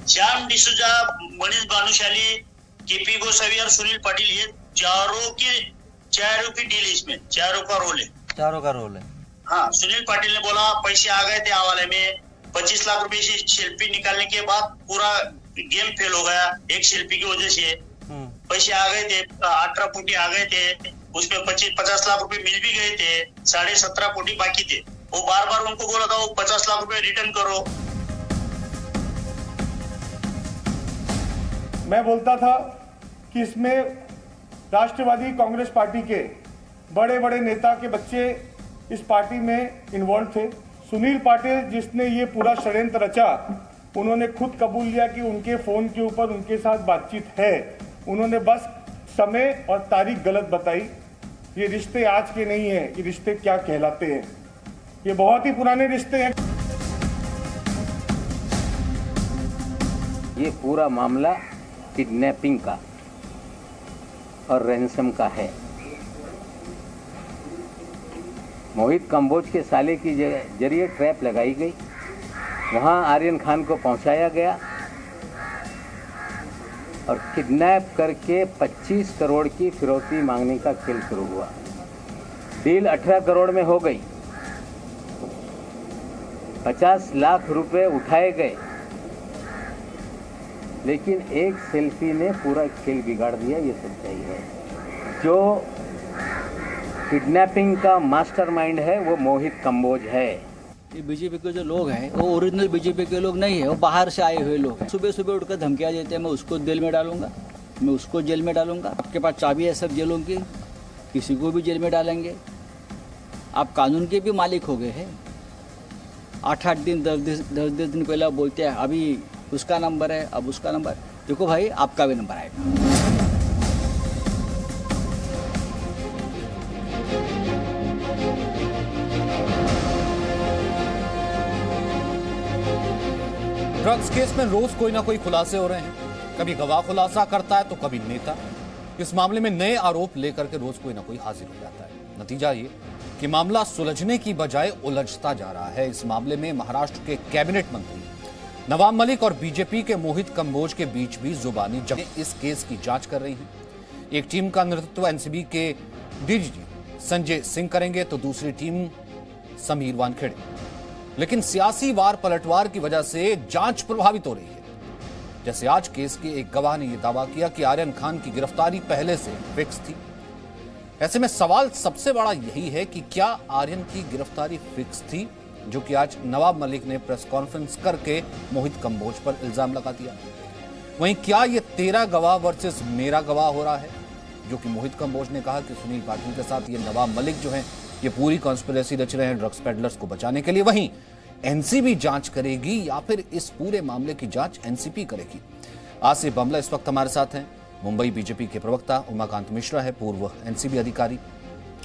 Shyam D'Souza, Manish Bhanushali, KP Gosavi और सुनील पाटिल, ये चारों की डील, इसमें चारों का रोल है। हाँ, सुनील पाटिल ने बोला पैसे आ गए थे हवाले में, 25 लाख रुपए से शिल्पी निकालने के बाद पूरा गेम फेल हो गया। एक शिल्पी की वजह से पैसे आ गए थे, 18 कोटी आ गए थे, उसमें 50 लाख रुपए मिल भी गए थे, 17.5 कोटी बाकी थे। वो बार बार उनको बोला था वो 50 लाख रुपए रिटर्न करो। मैं बोलता था कि इसमें राष्ट्रवादी कांग्रेस पार्टी के बड़े बड़े नेता के बच्चे इस पार्टी में इन्वॉल्व थे। सुनील पाटिल जिसने ये पूरा षड्यंत्र रचा, उन्होंने खुद कबूल लिया कि उनके फोन के ऊपर उनके साथ बातचीत है। उन्होंने बस समय और तारीख गलत बताई। ये रिश्ते आज के नहीं हैं, ये रिश्ते क्या कहलाते हैं, ये बहुत ही पुराने रिश्ते हैं। ये पूरा मामला किडनैपिंग का और रैंसम का है। मोहित कंबोज के साले की जरिए ट्रैप लगाई गई, वहां आर्यन खान को पहुंचाया गया और किडनैप करके 25 करोड़ की फिरौती मांगने का खेल शुरू हुआ। डील 18 करोड़ में हो गई, 50 लाख रुपए उठाए गए, लेकिन एक सेल्फी ने पूरा खेल बिगाड़ दिया। ये सच्चाई है। जो किडनैपिंग का मास्टरमाइंड है वो मोहित कंबोज है। ये बीजेपी के जो लोग हैं वो ओरिजिनल बीजेपी के लोग नहीं है, वो बाहर से आए हुए लोग हैं। सुबह सुबह उठकर धमकियां देते हैं, मैं उसको जेल में डालूंगा, मैं उसको जेल में डालूंगा। आपके पास चाबी है सब जेलों की, किसी को भी जेल में डालेंगे। आप कानून के भी मालिक हो गए हैं। 8-8 दिन 10 दिन पहले बोलते हैं अभी उसका नंबर है, अब उसका नंबर। देखो भाई, आपका भी नंबर आएगा। ड्रग्स केस में रोज कोई ना कोई खुलासे हो रहे हैं। कभी गवाह खुलासा करता है तो कभी नेता। इस मामले में नए आरोप लेकर के रोज कोई ना कोई हाजिर हो जाता है। नतीजा ये कि मामला सुलझने की बजाय उलझता जा रहा है। इस मामले में महाराष्ट्र के कैबिनेट मंत्री नवाब मलिक और बीजेपी के मोहित कंबोज के बीच भी जुबानी जंग इस केस की जांच कर रही है। एक टीम का नेतृत्व एनसीबी के डीजीपी संजय सिंह करेंगे तो दूसरी टीम समीर वानखेड़े। लेकिन सियासी वार पलटवार की वजह से जांच प्रभावित हो रही है। जैसे आज केस के एक गवाह ने यह दावा किया कि आर्यन खान की गिरफ्तारी पहले से फिक्स थी। ऐसे में सवाल सबसे बड़ा यही है कि क्या आर्यन की गिरफ्तारी फिक्स थी, जो कि आज नवाब मलिक ने प्रेस कॉन्फ्रेंस करके मोहित कंबोज पर इल्जाम लगा दिया। वहीं क्या ये 13 गवाह वर्सेस मेरा गवाह हो रहा है, जो कि मोहित कंबोज ने कहा कि सुनील पाटिल के साथ ये नवाब मलिक जो है ये पूरी कॉन्स्पिरेसी रच रहे हैं ड्रग्स पेडलर्स को बचाने के लिए। वहीं एनसीबी जांच करेगी या फिर इस पूरे मामले की जांच एनसीपी करेगी। आसिफ बमला इस वक्त हमारे साथ हैं। मुंबई बीजेपी के प्रवक्ता उमाकांत मिश्रा है, पूर्व एनसीबी अधिकारी।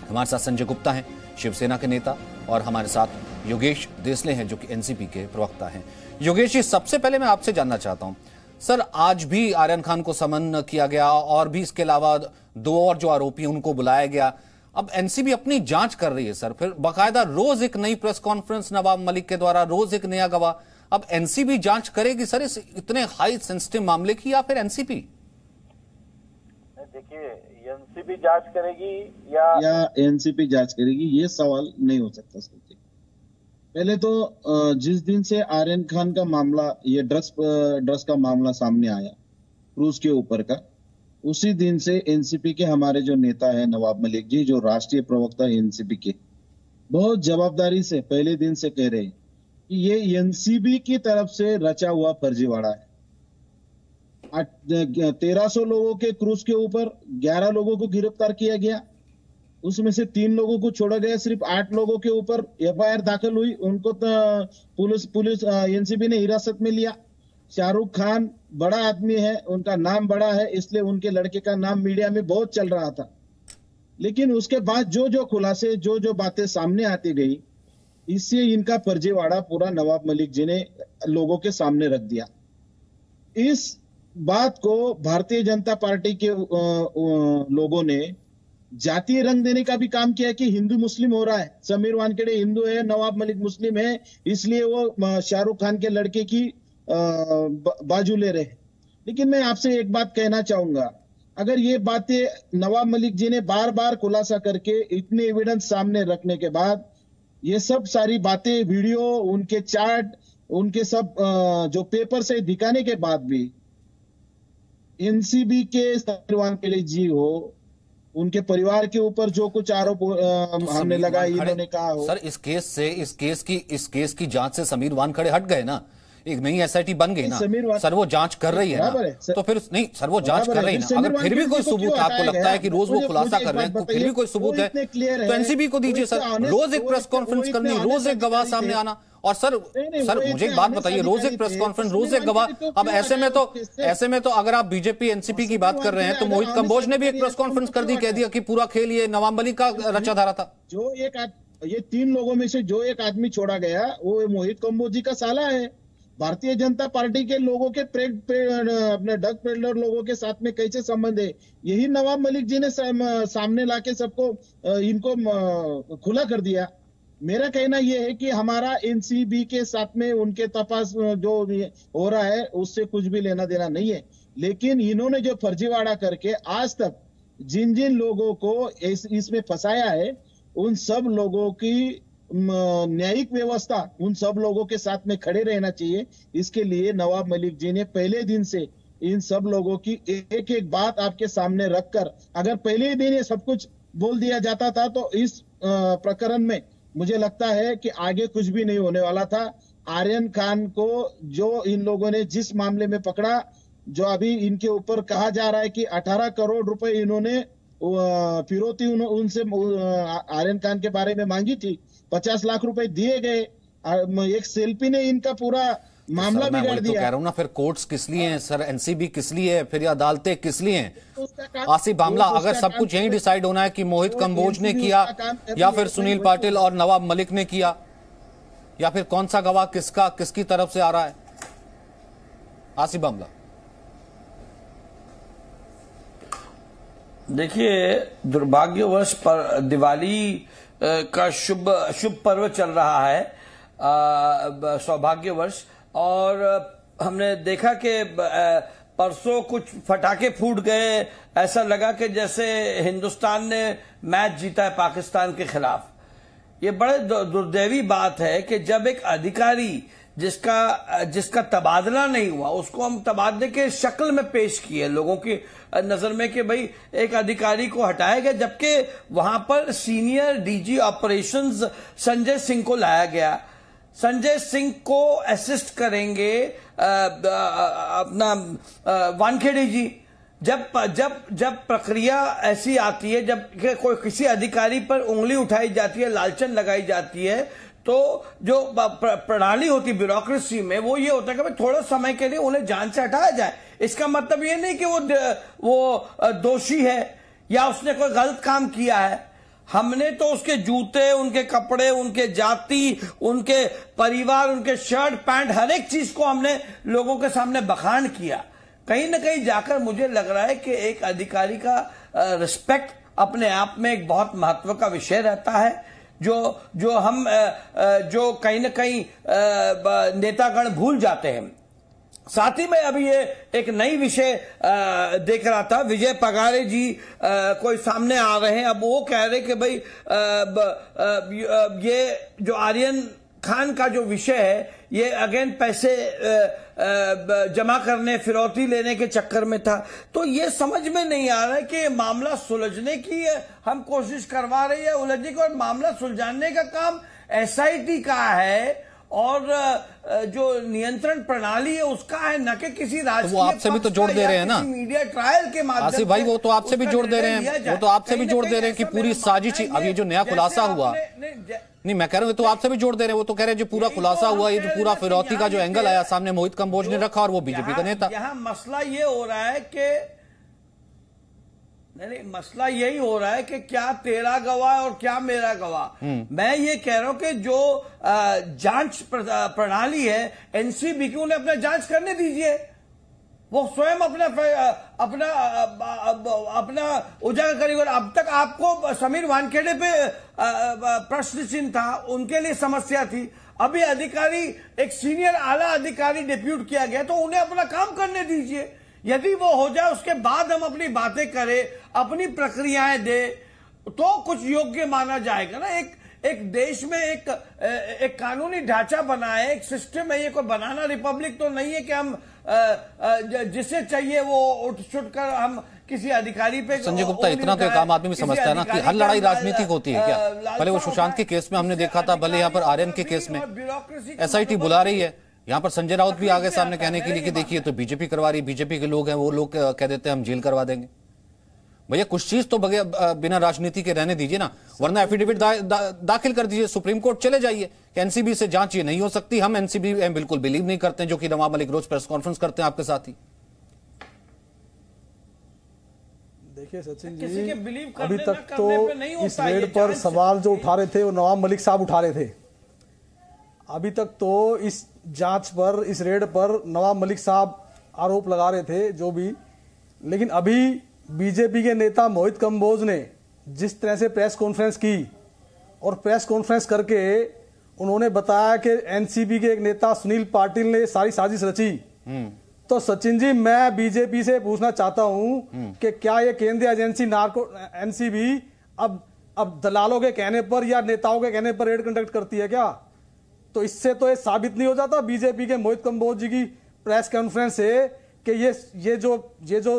हमारे साथ संजय गुप्ता हैं, शिवसेना के नेता, और हमारे साथ योगेश देसले हैं जो कि एनसीपी के प्रवक्ता हैं। योगेश जी, सबसे पहले मैं आपसे जानना चाहता हूं, सर आज भी आर्यन खान को समन किया गया और भी इसके अलावा 2 और जो आरोपी उनको बुलाया गया। अब एनसीबी अपनी जांच कर रही है सर, फिर बाकायदा रोज एक नई प्रेस कॉन्फ्रेंस नवाब मलिक के द्वारा, रोज एक नया गवाह। अब एनसीबी जांच करेगी सर इस इतने हाई सेंसिटिव मामले की, या फिर एनसीपी? देखिए, एनसीबी जांच करेगी या एनसीपी जांच करेगी, ये सवाल नहीं हो सकता सर। पहले तो जिस दिन से आर्यन खान का मामला, ये ड्रग्स का मामला सामने आया क्रूज के ऊपर का, उसी दिन से एनसीपी के हमारे जो नेता है नवाब मलिक जी, जो राष्ट्रीय प्रवक्ता है एनसीपी के, बहुत जवाबदारी से पहले दिन से कह रहे हैं कि ये एनसीबी की तरफ से रचा हुआ फर्जीवाड़ा है। 1300 लोगों के क्रूज के ऊपर 11 लोगों को गिरफ्तार किया गया, उसमें से 3 लोगों को छोड़ा गया। सिर्फ 8 लोगों के ऊपर एफआईआर दाखिल हुई, उनको तो पुलिस एनसीबी ने हिरासत में लिया। शाहरुख खान बड़ा आदमी है, उनका नाम बड़ा है, इसलिए उनके लड़के का नाम मीडिया में बहुत चल रहा था। लेकिन उसके बाद जो खुलासे, जो बातें सामने आती गई, इससे इनका फर्जीवाड़ा पूरा नवाब मलिक जी ने लोगों के सामने रख दिया। इस बात को भारतीय जनता पार्टी के लोगों ने जातीय रंग देने का भी काम किया कि हिंदू मुस्लिम हो रहा है। समीर वानखेड़े हिंदू है, नवाब मलिक मुस्लिम है, इसलिए वो शाहरुख खान के लड़के की बाजू ले रहे। लेकिन मैं आपसे एक बात कहना चाहूंगा, अगर ये बातें नवाब मलिक जी ने बार बार खुलासा करके इतने एविडेंस सामने रखने के बाद, ये सब सारी बातें, वीडियो, उनके चार्ट, उनके सब जो पेपर से दिखाने के बाद भी एनसीबी के समीर वानखेड़े जी हो, उनके परिवार के ऊपर जो कुछ आरोप हमने लगाए, इन्होंने कहा हो। सर, इस केस की जांच से समीर वानखेड़े हट गए ना, एक नई एसआईटी बन गई ना सर, वो जांच कर रही है ना, तो फिर नहीं सर, वो जांच कर रही है ना। अगर फिर भी कोई सबूत आपको लगता है कि रोज वो खुलासा कर रहे हैं, तो फिर भी कोई सबूत है तो एनसीबी को दीजिए सर। रोज एक प्रेस कॉन्फ्रेंस करनी, रोज एक गवाह सामने आना। और सर मुझे एक बात बताइए, रोज एक प्रेस कॉन्फ्रेंस, रोज एक गवाह। अब ऐसे में तो अगर आप बीजेपी एनसीपी की बात कर रहे हैं, तो मोहित कंबोज ने भी एक प्रेस कॉन्फ्रेंस कर दी, कह दिया कि पूरा खेल ये नवाब मलिक का रचा धारा था। जो ये 3 लोगों में से जो एक आदमी छोड़ा गया, वो मोहित कंबोज जी का साला है। भारतीय जनता पार्टी के लोगों के अपने ड्रग पेडलर लोगों के साथ में कैसे संबंध है, यही नवाब मलिक जी ने सामने लाके सबको इनको खुला कर दिया। मेरा कहना यह है कि हमारा एनसीबी के साथ में उनके तपास जो हो रहा है उससे कुछ भी लेना देना नहीं है, लेकिन इन्होंने जो फर्जीवाड़ा करके आज तक जिन जिन लोगों को इसमें फंसाया है, उन सब लोगों की न्यायिक व्यवस्था उन सब लोगों के साथ में खड़े रहना चाहिए। इसके लिए नवाब मलिक जी ने पहले दिन से इन सब लोगों की एक एक बात आपके सामने रखकर, अगर पहले ही दिन ये सब कुछ बोल दिया जाता था तो इस प्रकरण में मुझे लगता है कि आगे कुछ भी नहीं होने वाला था। आर्यन खान को जो इन लोगों ने जिस मामले में पकड़ा, जो अभी इनके ऊपर कहा जा रहा है कि 18 करोड़ रुपए इन्होंने फिरौती उनसे आर्यन खान के बारे में मांगी थी, 50 लाख रुपए दिए गए, एक सेल्फी ने इनका पूरा मामला बिगाड़ दिया। कह रहा हूं ना, फिर कोर्ट्स किस लिए हैं सर, एनसीबी किस लिए है, फिर ये अदालतें किस लिए हैं? आसिफ बामला, अगर सब कुछ यही डिसाइड होना है कि मोहित कंबोज ने किया या फिर सुनील पाटिल और नवाब मलिक ने किया, या फिर कौन सा गवाह किसकी तरफ से आ रहा है? आसिफ बामला, देखिए, दुर्भाग्यवश पर दिवाली का शुभ पर्व चल रहा है, सौभाग्यवश, और हमने देखा कि परसों कुछ फटाके फूट गए, ऐसा लगा कि जैसे हिंदुस्तान ने मैच जीता है पाकिस्तान के खिलाफ। ये बड़े दुर्दैवी बात है कि जब एक अधिकारी जिसका तबादला नहीं हुआ, उसको हम तबादले के शक्ल में पेश किए लोगों की नजर में कि भाई एक अधिकारी को हटाया गया, जबकि वहां पर senior DG operations Sanjay Singh को लाया गया। संजय सिंह को असिस्ट करेंगे अपना वानखेड़े जी। जब प्रक्रिया ऐसी आती है, जब कोई किसी अधिकारी पर उंगली उठाई जाती है, लालचन लगाई जाती है, तो जो प्रणाली होती है ब्यूरोक्रेसी में, वो ये होता है कि थोड़ा समय के लिए उन्हें जान से हटाया जाए। इसका मतलब ये नहीं कि वो दोषी है या उसने कोई गलत काम किया है। हमने तो उसके जूते, उनके कपड़े, उनके जाति, उनके परिवार, उनके शर्ट पैंट, हर एक चीज को हमने लोगों के सामने बखान किया। कहीं ना कहीं जाकर मुझे लग रहा है कि एक अधिकारी का रिस्पेक्ट अपने आप में एक बहुत महत्व का विषय रहता है, जो कहीं ना कहीं नेतागण भूल जाते हैं। साथ ही में अभी ये एक नई विषय देख रहा था, विजय पगारे जी कोई सामने आ रहे हैं। अब वो कह रहे कि भाई ये जो आर्यन खान का जो विषय है, ये अगेन पैसे जमा करने, फिरौती लेने के चक्कर में था। तो ये समझ में नहीं आ रहा है कि मामला सुलझने की हम कोशिश करवा रही है, उलझने की, और मामला सुलझाने का काम एसआईटी का है और जो नियंत्रण प्रणाली है उसका है, न कि किसी राजकीय। वो आपसे भी तो जोड़ दे रहे हैं ना मीडिया ट्रायल के माध्यम से। आसिफ भाई, वो तो आपसे भी जोड़ दे रहे हैं, वो तो आपसे भी जोड़ दे रहे हैं कि पूरी साजिश। अब ये जो नया खुलासा हुआ, नहीं मैं कह रहा हूं, तो आपसे भी जोड़ दे रहे हैं, वो तो कह रहे हैं जो पूरा खुलासा हुआ, ये जो पूरा फिरौती का जो एंगल आया सामने, मोहित कंबोज ने रखा और वो बीजेपी का नेता। यहाँ मसला ये हो रहा है कि नहीं, मसला यही हो रहा है कि क्या तेरा गवाह और क्या मेरा गवाह। मैं ये कह रहा हूं कि जो जांच प्रणाली है एनसीबी की, उन्हें अपना जांच करने दीजिए। वो स्वयं अपना उजागर करेंगे। और अब तक आपको समीर वानखेड़े पे प्रश्न चिन्ह था, उनके लिए समस्या थी। अभी अधिकारी, एक सीनियर आला अधिकारी डिप्यूट किया गया, तो उन्हें अपना काम करने दीजिए। यदि वो हो जाए उसके बाद हम अपनी बातें करें, अपनी प्रक्रियाएं दे, तो कुछ योग्य माना जाएगा ना। एक देश में एक कानूनी ढांचा बना है, एक सिस्टम है। ये कोई बनाना रिपब्लिक तो नहीं है कि हम जिसे चाहिए वो उठ छुट कर हम किसी अधिकारी पे। संजय गुप्ता, इतना तो एक आम आदमी भी समझता है ना कि हर लड़ाई राजनीतिक होती है क्या? भले वो सुशांत के केस में हमने देखा था, भले यहाँ पर आर्यन के केस में SIT बुला रही है, यहाँ पर संजय राउत भी आगे सामने कहने के लिए कि देखिए तो बीजेपी करवा रही, बीजेपी के लोग हैं, वो लोग कह देते हैं हम जेल करवा देंगे। भैया कुछ चीज तो बिना राजनीति के रहने दीजिए ना, वरना एफिडेविट दाखिल कर दीजिए, सुप्रीम कोर्ट चले जाइए कि एनसीबी से जांच ये नहीं हो सकती। हम एनसीबी बिल्कुल बिलीव नहीं करते हैं, जो कि नवाब मलिक रोज प्रेस कॉन्फ्रेंस करते हैं आपके साथ ही। देखिए सचिन जी, अभी तक तो इस रेड पर सवाल जो उठा रहे थे वो नवाब मलिक साहब उठा रहे थे। अभी तक तो इस जांच पर, इस रेड पर नवाब मलिक साहब आरोप लगा रहे थे जो भी, लेकिन अभी बीजेपी के नेता मोहित कंबोज ने जिस तरह से प्रेस कॉन्फ्रेंस की और प्रेस कॉन्फ्रेंस करके उन्होंने बताया कि एनसीबी के एक नेता सुनील पाटिल ने सारी साजिश रची, तो सचिन जी मैं बीजेपी से पूछना चाहता हूं कि क्या ये केंद्रीय एजेंसी नार्को एनसीबी अब दलालों के कहने पर या नेताओं के कहने पर रेड कंडक्ट करती है क्या? तो इससे तो ये साबित नहीं हो जाता बीजेपी के मोहित कंबोज जी की प्रेस कॉन्फ्रेंस से कि ये जो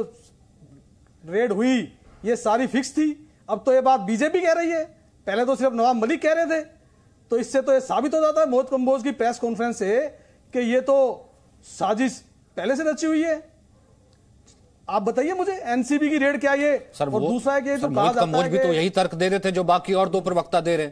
रेड हुई ये सारी फिक्स थी। अब तो ये बात बीजेपी कह रही है, पहले तो सिर्फ नवाब मलिक कह रहे थे। तो इससे तो ये साबित हो जाता है मोहित कंबोज की प्रेस कॉन्फ्रेंस से कि ये तो साजिश पहले से रची हुई है। आप बताइए मुझे एनसीबी की रेड क्या ये सर? और दूसरा है कि मोहित कंबोज भी तो यही तर्क दे रहे थे जो बाकी और दो प्रवक्ता दे रहे,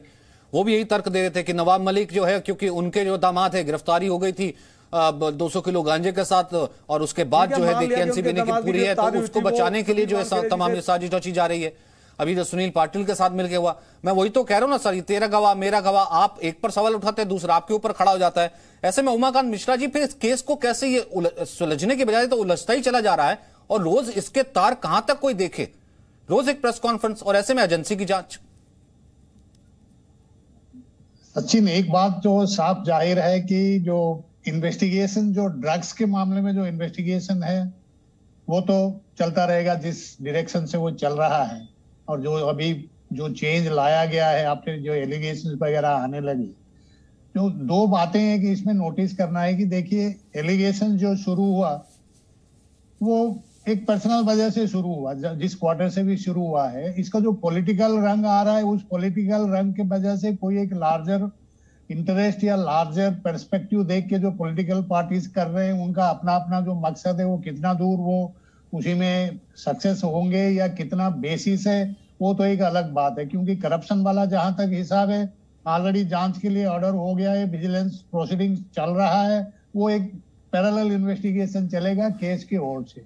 वो भी यही तर्क दे रहे थे कि नवाब मलिक जो है, क्योंकि उनके जो दामाद है गिरफ्तारी हो गई थी 200 किलो गांजे के साथ, और उसके बाद जो है देखिए एनसीबी ने पूरी है, तो उसको बचाने के लिए जो है तमाम साजिश रची जा रही है। अभी जो सुनील पाटिल के साथ मिलकर हुआ, मैं वही तो कह रहा हूं ना सर, ये तेरा गवाह मेरा गवाह, आप एक पर सवाल उठाते हैं दूसरा आपके ऊपर खड़ा हो जाता है। ऐसे में उमाकांत मिश्रा जी फिर इस केस को कैसे, ये सुलझने के बजाय तो उलझता ही चला जा रहा है, और रोज इसके तार कहां तक कोई देखे, रोज एक प्रेस कॉन्फ्रेंस और ऐसे में एजेंसी की जांच। सचिन, एक बात जो साफ जाहिर है कि जो इन्वेस्टिगेशन, जो ड्रग्स के मामले में जो इन्वेस्टिगेशन है वो तो चलता रहेगा जिस डायरेक्शन से वो चल रहा है, और जो अभी जो चेंज लाया गया है, आपने जो एलिगेशंस वगैरह आने लगी, जो दो बातें हैं कि इसमें नोटिस करना है कि देखिए एलिगेशन जो शुरू हुआ वो एक पर्सनल वजह से शुरू हुआ, जिस क्वार्टर से भी शुरू हुआ है, इसका जो पॉलिटिकल रंग आ रहा है उस पॉलिटिकल रंग के वजह से कोई एक लार्जर इंटरेस्ट या लार्जर पर्सपेक्टिव देख के जो पॉलिटिकल पार्टीज कर रहे हैं उनका अपना अपना जो मकसद है वो कितना दूर वो उसी में सक्सेस होंगे या कितना बेसिस है वो तो एक अलग बात है। क्योंकि करप्शन वाला जहां तक हिसाब है ऑलरेडी जांच के लिए ऑर्डर हो गया है, विजिलेंस प्रोसीडिंग चल रहा है, वो एक पैरेलल इन्वेस्टिगेशन चलेगा केस के ओर से।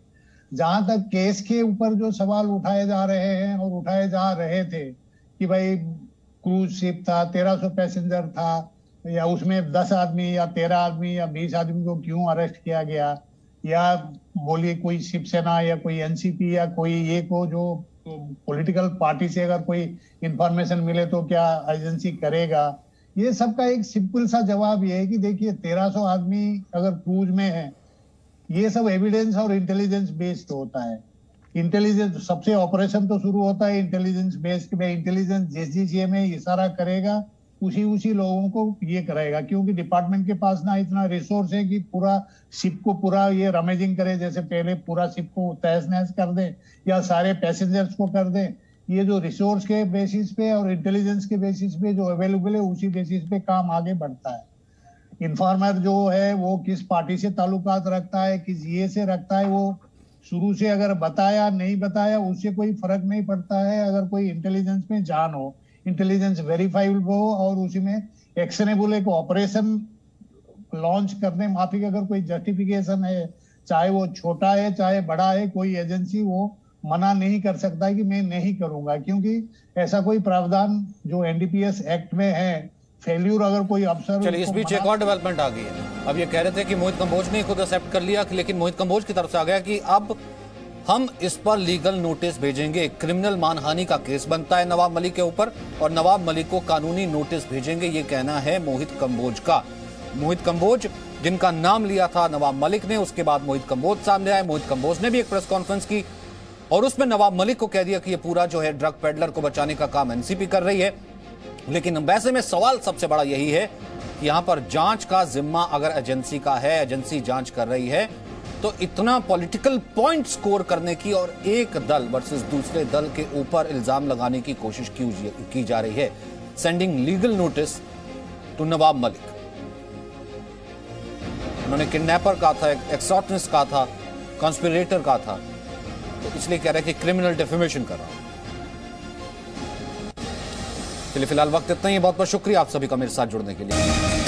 जहां तक केस के ऊपर जो सवाल उठाए जा रहे हैं और उठाए जा रहे थे कि भाई क्रूज शिप था, 1300 पैसेंजर था, या उसमें 10 आदमी या 13 आदमी या 20 आदमी को क्यों अरेस्ट किया गया, या बोलिए कोई शिवसेना या कोई एनसीपी या कोई ये को जो पॉलिटिकल पार्टी से अगर कोई इंफॉर्मेशन मिले तो क्या एजेंसी करेगा, ये सब का एक सिंपल सा जवाब ये है कि देखिए 1300 आदमी अगर क्रूज में है, ये सब एविडेंस और इंटेलिजेंस बेस्ड होता है। इंटेलिजेंस सबसे ऑपरेशन तो शुरू होता है इंटेलिजेंस बेस्ड में, इंटेलिजेंस जिस ये में इशारा करेगा उसी लोगों को ये करेगा, क्योंकि डिपार्टमेंट के पास ना इतना रिसोर्स है कि पूरा शिप को पूरा ये रमेजिंग करे, जैसे पहले पूरा शिप को तहस नहस कर दे या सारे पैसेंजर्स को कर दे। ये जो रिसोर्स के बेसिस पे और इंटेलिजेंस के बेसिस पे जो अवेलेबल है उसी बेसिस पे काम आगे बढ़ता है। इन्फॉर्मर जो है वो किस पार्टी से ताल्लुकात रखता है, किस ये से रखता है, वो शुरू से अगर बताया नहीं बताया उससे कोई फर्क नहीं पड़ता है। अगर कोई इंटेलिजेंस में जान हो, इंटेलिजेंस वेरीफाइबल हो और उसी में एक्शनेबल एक ऑपरेशन लॉन्च करने माफिक अगर कोई जस्टिफिकेशन है, चाहे वो छोटा है चाहे बड़ा है, कोई एजेंसी वो मना नहीं कर सकता कि मैं नहीं करूंगा, क्योंकि ऐसा कोई प्रावधान जो एनडीपीएस एक्ट में है। फेल्यूर अगर कोई अफसर, चलिए इस बीच एक और डेवलपमेंट आ गई है। अब ये कह रहे थे कि मोहित कंबोज ने खुद एक्सेप्ट कर लिया, लेकिन मोहित कंबोज की तरफ से आ गया कि अब हम इस पर लीगल नोटिस भेजेंगे। क्रिमिनल मानहानि का केस बनता है नवाब मलिक के ऊपर और नवाब मलिक को कानूनी नोटिस भेजेंगे, ये कहना है मोहित कंबोज का। मोहित कंबोज जिनका नाम लिया था नवाब मलिक ने, उसके बाद मोहित कंबोज सामने आए। मोहित कंबोज ने भी एक प्रेस कॉन्फ्रेंस की और उसमें नवाब मलिक को कह दिया कि ये पूरा जो है ड्रग पेडलर को बचाने का काम एनसीपी कर रही है। लेकिन वैसे में सवाल सबसे बड़ा यही है कि यहां पर जांच का जिम्मा अगर एजेंसी का है, एजेंसी जांच कर रही है, तो इतना पॉलिटिकल पॉइंट स्कोर करने की और एक दल वर्सेस दूसरे दल के ऊपर इल्जाम लगाने की कोशिश क्यों की जा रही है? Sending legal notice to Nawab Malik. उन्होंने किडनैपर कहा था, एक्सटॉर्शनिस्ट कहा था, कॉन्स्पिरेटर कहा था, तो इसलिए कह रहे हैं कि क्रिमिनल डिफेमेशन कर रहा हूं। चलिए फिलहाल वक्त इतना ही। बहुत बहुत शुक्रिया आप सभी का मेरे साथ जुड़ने के लिए।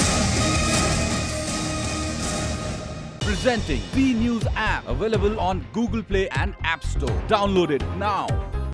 Presenting B News app, available on Google Play and App Store. Download it now.